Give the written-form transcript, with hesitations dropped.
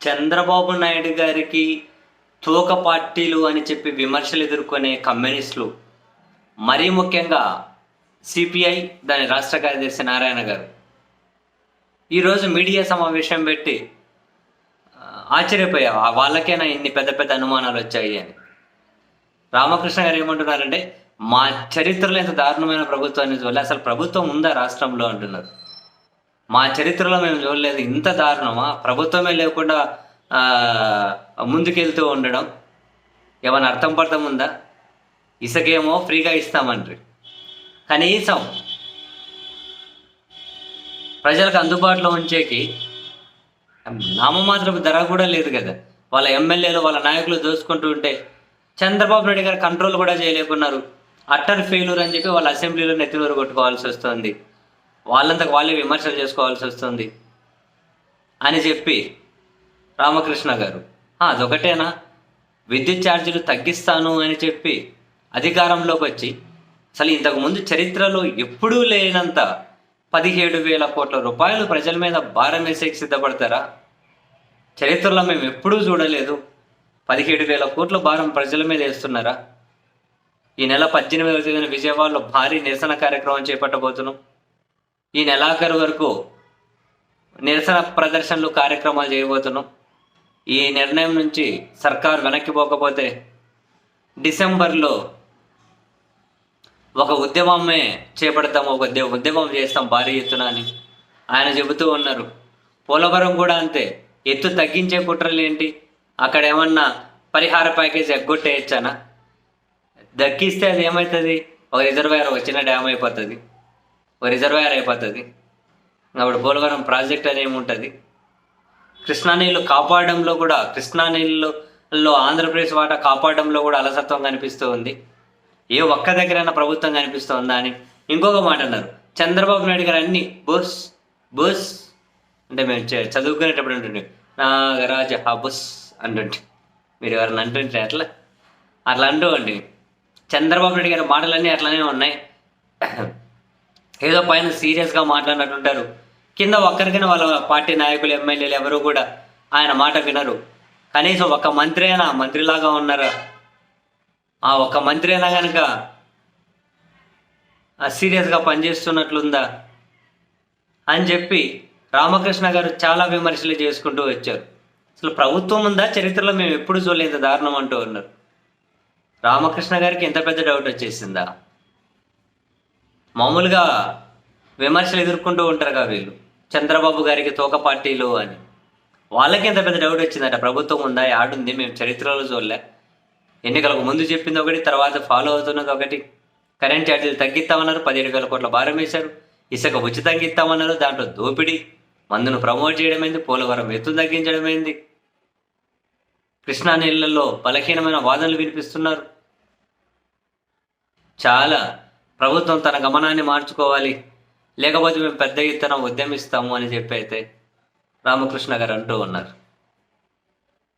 చంద్రబాబు నాయుడు గారికి తోక పార్టీలు అని చెప్పి విమర్శలు ఎదుర్కొనే కమ్యూనిస్టులు, మరీ ముఖ్యంగా సిపిఐ దాని రాష్ట్ర కార్యదర్శి నారాయణ గారు ఈరోజు మీడియా సమావేశం పెట్టి ఆశ్చర్యపోయా, వాళ్ళకేనా ఇన్ని పెద్ద పెద్ద అనుమానాలు వచ్చాయి అని. రామకృష్ణ గారు ఏమంటున్నారంటే, మా చరిత్రలో ఎంత దారుణమైన ప్రభుత్వాన్ని చూడలేదు, అసలు ప్రభుత్వం ఉందా రాష్ట్రంలో అంటున్నారు. మా చరిత్రలో మేము చూడలేదు, ఇంత దారుణమా, ప్రభుత్వమే లేకుండా ముందుకెళ్తూ ఉండడం, ఏమైనా అర్థం పడతాం ఉందా? ఇసుకేమో ఫ్రీగా ఇస్తామంటారు, కనీసం ప్రజలకు అందుబాటులో ఉంచేకి నామమాత్రపు ధర కూడా లేదు కదా. వాళ్ళ ఎమ్మెల్యేలు వాళ్ళ నాయకులు దోచుకుంటూ ఉంటే చంద్రబాబు నాయుడు గారు కంట్రోల్ కూడా చేయలేకున్నారు. అట్టర్ ఫెయిల్యూర్ అని చెప్పి వాళ్ళ అసెంబ్లీలో నెత్తినూరు కొట్టుకోవాల్సి వస్తుంది, వాళ్ళంతకు వాళ్ళే విమర్శలు చేసుకోవాల్సి వస్తుంది అని చెప్పి రామకృష్ణ గారు అదొకటేనా, విద్యుత్ ఛార్జీలు తగ్గిస్తాను అని చెప్పి అధికారంలోకి వచ్చి అసలు ఇంతకుముందు చరిత్రలో ఎప్పుడూ లేనంత 17,000 కోట్ల రూపాయలు ప్రజల మీద భారం వేసేకి సిద్ధపడతారా? చరిత్రలో మేము ఎప్పుడూ చూడలేదు. 17,000 కోట్ల భారం ప్రజల మీద వేస్తున్నారా? ఈ నెల 18వ తేదీన విజయవాడలో భారీ నిరసన కార్యక్రమం చేపట్టబోతున్నాం. ఈ నెలాఖరు వరకు నిరసన ప్రదర్శనలు కార్యక్రమాలు చేయబోతున్నాం. ఈ నిర్ణయం నుంచి సర్కార్ వెనక్కి పోకపోతే డిసెంబర్లో ఒక ఉద్యమమే చేపడతాము, ఒక ఉద్యమం చేస్తాం భారీ ఎత్తున అని ఆయన చెబుతూ ఉన్నారు. పోలవరం కూడా అంతే, ఎత్తు తగ్గించే కుట్రలు ఏంటి? అక్కడ ఏమన్నా పరిహార ప్యాకేజ్ ఎగ్గొట్టేయచ్చానా? దక్కిస్తే అది ఏమవుతుంది? ఒక రిజర్వాయర్, ఒక చిన్న డ్యామ్ అయిపోతుంది, ఒక రిజర్వాయర్ అయిపోతుంది. అప్పుడు పోలవరం ప్రాజెక్ట్ అని ఏముంటుంది? కృష్ణా నీళ్ళు కాపాడడంలో కూడా, కృష్ణా నీళ్ళలో ఆంధ్రప్రదేశ్ వాటా కాపాడడంలో కూడా అలసత్వం కనిపిస్తూ ఉంది. ఏ ఒక్క దగ్గరైనా ప్రభుత్వం కనిపిస్తుందా అని. ఇంకొక మాట అన్నారు, చంద్రబాబు నాయుడు గారు అన్ని బుస్ బుస్ అంటే మేము చదువుకునేటప్పుడు ఉంటుండే, నాగరాజ బుస్ అంటుంటే, మీరు ఎవరైనా అంటుంటే అట్లా అంటూ అండి. చంద్రబాబు నాయుడు గారి మాటలన్నీ అట్లనే ఉన్నాయి. ఏదో పైన సీరియస్గా మాట్లాడినట్టుంటారు, కింద ఒక్కరికైనా వాళ్ళ పార్టీ నాయకులు ఎమ్మెల్యేలు ఎవరు కూడా ఆయన మాట వినరు. కనీసం ఒక మంత్రి అయినా మంత్రిలాగా ఉన్నారా? ఆ ఒక్క మంత్రి అయినా కనుక సీరియస్గా పనిచేస్తున్నట్లుందా అని చెప్పి రామకృష్ణ గారు చాలా విమర్శలు చేసుకుంటూ వచ్చారు. అసలు ప్రభుత్వం ఉందా చరిత్రలో మేము ఎప్పుడు చూడలేదు దారుణం అంటూ ఉన్నారు. రామకృష్ణ గారికి ఎంత పెద్ద డౌట్ వచ్చేసిందా? మామూలుగా విమర్శలు ఎదుర్కొంటూ ఉంటారు కదా వీళ్ళు, చంద్రబాబు గారికి తోక పార్టీలు అని. వాళ్ళకి ఎంత పెద్ద డౌట్ వచ్చిందట, ప్రభుత్వం ఉందా, యాడుంది, మేము చరిత్రలో చూడలే. ఎన్నికలకు ముందు చెప్పింది ఒకటి, తర్వాత ఫాలో అవుతున్నది ఒకటి. కరెంట్ ఛార్జీలు తగ్గిస్తామన్నారు, 17,000 కోట్ల భారం వేశారు. ఇసుక ఉచితంగా ఇస్తామన్నారు, దాంట్లో దోపిడీ. మందును ప్రమోట్ చేయడం ఏంది, పోలవరం ఎత్తు తగ్గించడం ఏంది, కృష్ణా నీళ్లలో బలహీనమైన వాదనలు వినిపిస్తున్నారు. చాలా ప్రభుత్వం తన గమనాన్ని మార్చుకోవాలి, లేకపోతే మేము పెద్ద ఎత్తున ఉద్యమిస్తాము అని చెప్పి అయితే రామకృష్ణ గారు అంటూ ఉన్నారు.